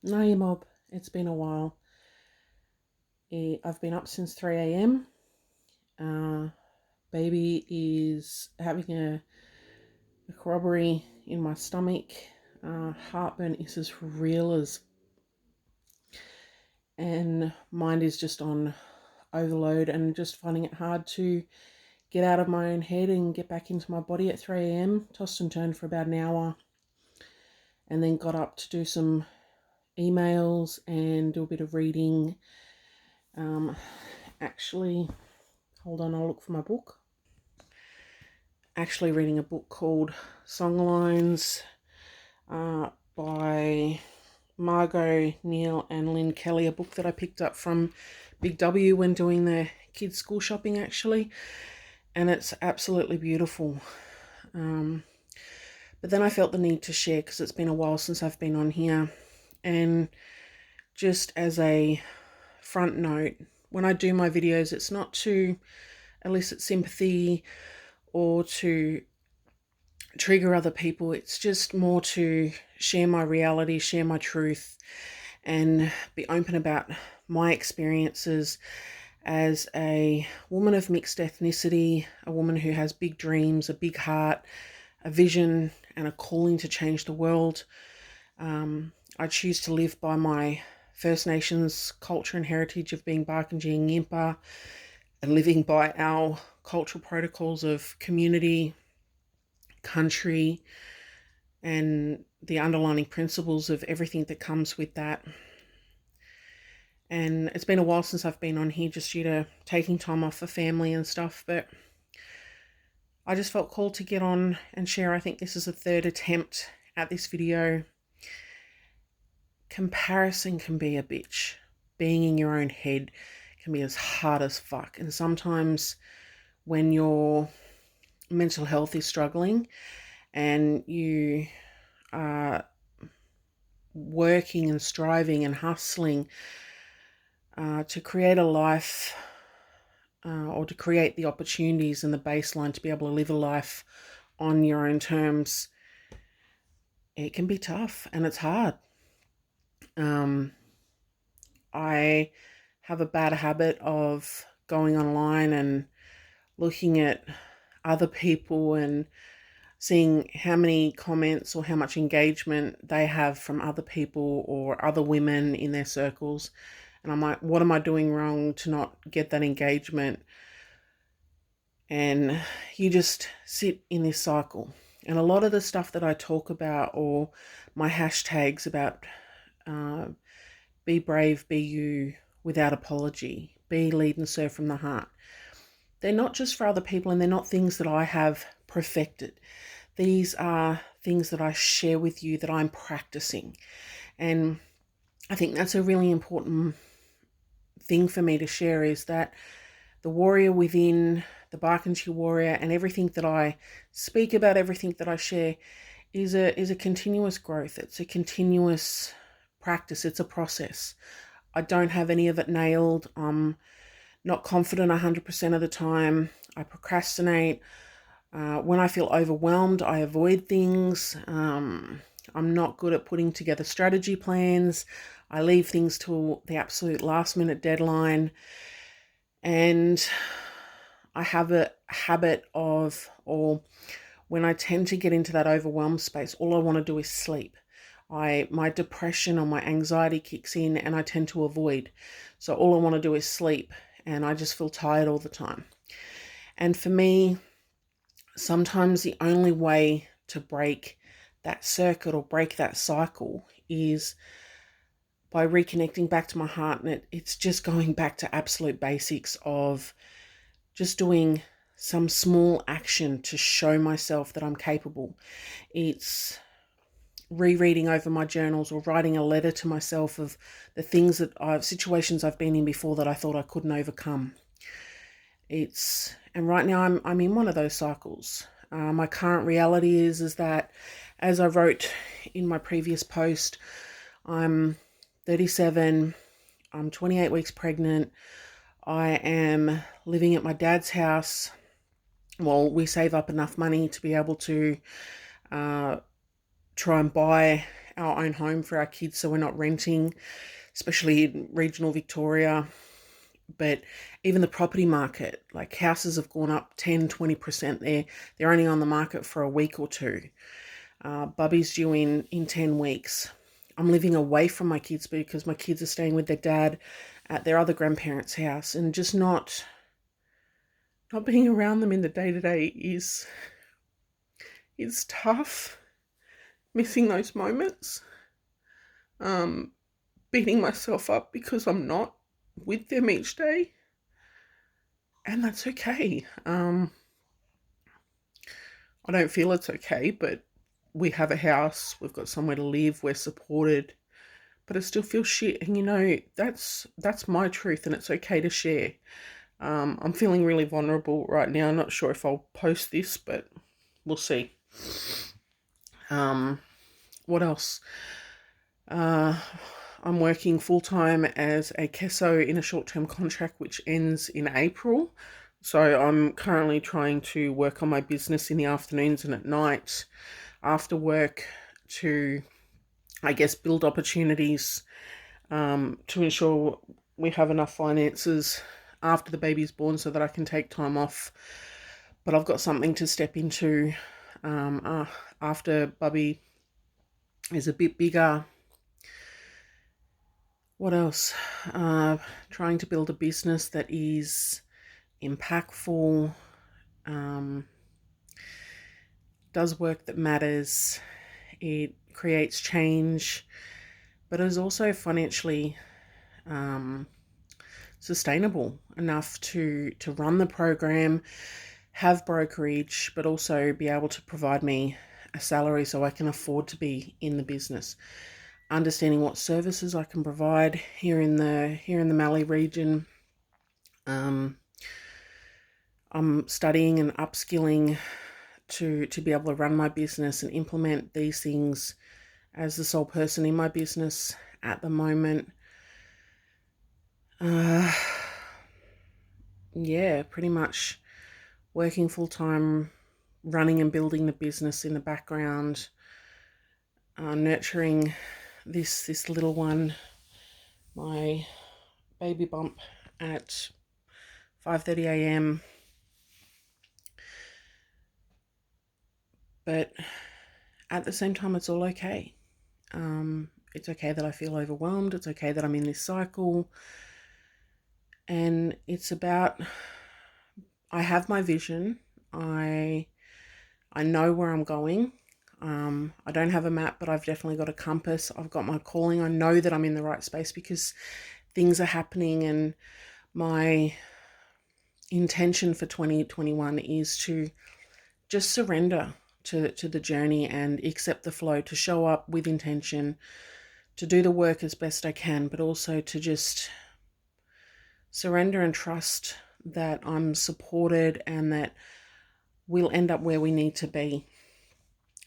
No, you mob. It's been a while. I've been up since 3 a.m. Uh, Baby is having a corroboree in my stomach. Heartburn is as real as, and mind is just on overload and just finding it hard to get out of my own head and get back into my body at 3 a.m. Tossed and turned for about an hour and then got up to do some emails and do a bit of reading. Um, Actually, hold on, I'll look for my book. Actually reading a book called Songlines by Margot Neal and Lynn Kelly, a book that I picked up from Big W when doing their kids' school shopping, actually. And it's absolutely beautiful. But then I felt the need to share because it's been a while since I've been on here. And just as a front note, when I do my videos, it's not to elicit sympathy or to trigger other people. It's just more to share my reality, share my truth, and be open about my experiences as a woman of mixed ethnicity, a woman who has big dreams, a big heart, a vision, and a calling to change the world. I choose to live by my First Nations culture and heritage of being Barkindji and Yimpa, and living by our cultural protocols of community, country, and the underlying principles of everything that comes with that. And it's been a while since I've been on here just due to taking time off for family and stuff, but I just felt called to get on and share. I think this is a third attempt at this video. Comparison can be a bitch. Being in your own head can be as hard as fuck. And sometimes when your mental health is struggling and you are working and striving and hustling to create a life or to create the opportunities and the baseline to be able to live a life on your own terms, it can be tough and it's hard. I have a bad habit of going online and looking at other people and seeing how many comments or how much engagement they have from other people or other women in their circles. And I'm like, what am I doing wrong to not get that engagement? And you just sit in this cycle. And a lot of the stuff that I talk about, or my hashtags about be brave, be you without apology, be, lead and serve from the heart, they're not just for other people, and they're not things that I have perfected. These are things that I share with you that I'm practicing. And I think that's a really important thing for me to share, is that the warrior within, the Barkindji warrior, and everything that I speak about, everything that I share is a continuous growth. It's a continuous practice. It's a process. I don't have any of it nailed. I'm not confident 100% of the time. I procrastinate. When I feel overwhelmed, I avoid things. I'm not good at putting together strategy plans. I leave things till the absolute last minute deadline. And I have a habit of, or when I tend to get into that overwhelmed space, all I want to do is sleep. My depression or my anxiety kicks in and I tend to avoid. So all I want to do is sleep, and I just feel tired all the time. And for me, sometimes the only way to break that circuit or break that cycle is by reconnecting back to my heart. And it's just going back to absolute basics of just doing some small action to show myself that I'm capable. It's rereading over my journals or writing a letter to myself of the things situations I've been in before that I thought I couldn't overcome. And right now I'm in one of those cycles. My current reality is that, as I wrote in my previous post, I'm 37, I'm 28 weeks pregnant, I am living at my dad's house. Well, we save up enough money to be able to try and buy our own home for our kids so we're not renting, especially in regional Victoria. But even the property market, like houses have gone up 10-20% there. They're only on the market for a week or two. Bubby's due in 10 weeks. I'm living away from my kids because my kids are staying with their dad at their other grandparents' house, and just not being around them in the day-to-day is tough. Missing those moments. Beating myself up because I'm not with them each day. And that's okay. I don't feel it's okay, but we have a house, we've got somewhere to live, we're supported, but it still feels shit. And that's my truth, and it's okay to share. I'm feeling really vulnerable right now. I'm not sure if I'll post this, but we'll see. What else? I'm working full-time as a CESO in a short-term contract which ends in April. So I'm currently trying to work on my business in the afternoons and at night after work to, I guess, build opportunities to ensure we have enough finances after the baby's born so that I can take time off. But I've got something to step into after Bubby is a bit bigger. What else? Trying to build a business that is impactful, does work that matters, it creates change, but is also financially sustainable enough to run the program, have brokerage, but also be able to provide me a salary so I can afford to be in the business. Understanding what services I can provide here in the Mallee region. I'm studying and upskilling to be able to run my business and implement these things as the sole person in my business at the moment. Yeah, pretty much working full-time, running and building the business in the background, nurturing this little one, my baby bump, at 5:30 a.m. But at the same time, it's all okay. It's okay that I feel overwhelmed. It's okay that I'm in this cycle. And it's about, I have my vision. I know where I'm going. I don't have a map, but I've definitely got a compass. I've got my calling. I know that I'm in the right space because things are happening, and my intention for 2021 is to just surrender to the journey and accept the flow, to show up with intention, to do the work as best I can, but also to just surrender and trust that I'm supported and that we'll end up where we need to be.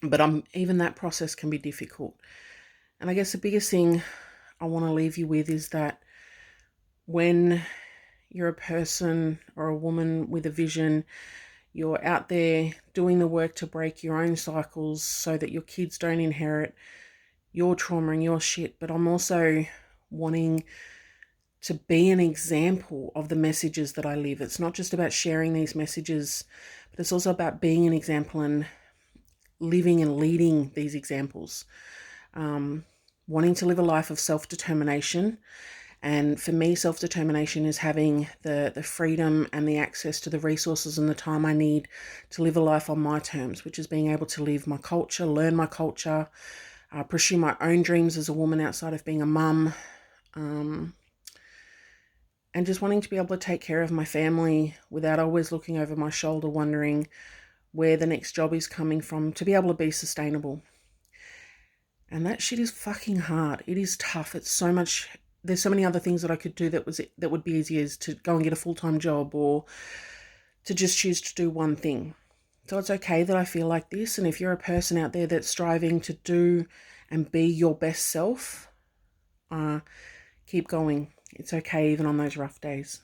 But even that process can be difficult. And I guess the biggest thing I want to leave you with is that when you're a person or a woman with a vision, you're out there doing the work to break your own cycles so that your kids don't inherit your trauma and your shit. But I'm also wanting to be an example of the messages that I live. It's not just about sharing these messages, but it's also about being an example and living and leading these examples. Wanting to live a life of self-determination. And for me, self-determination is having the freedom and the access to the resources and the time I need to live a life on my terms, which is being able to live my culture, learn my culture, pursue my own dreams as a woman outside of being a mum, and just wanting to be able to take care of my family without always looking over my shoulder, wondering where the next job is coming from, to be able to be sustainable. And that shit is fucking hard. It is tough. It's so much. There's so many other things that I could do that would be easier, as to go and get a full-time job or to just choose to do one thing. So it's okay that I feel like this. And if you're a person out there that's striving to do and be your best self, keep going. It's okay even on those rough days.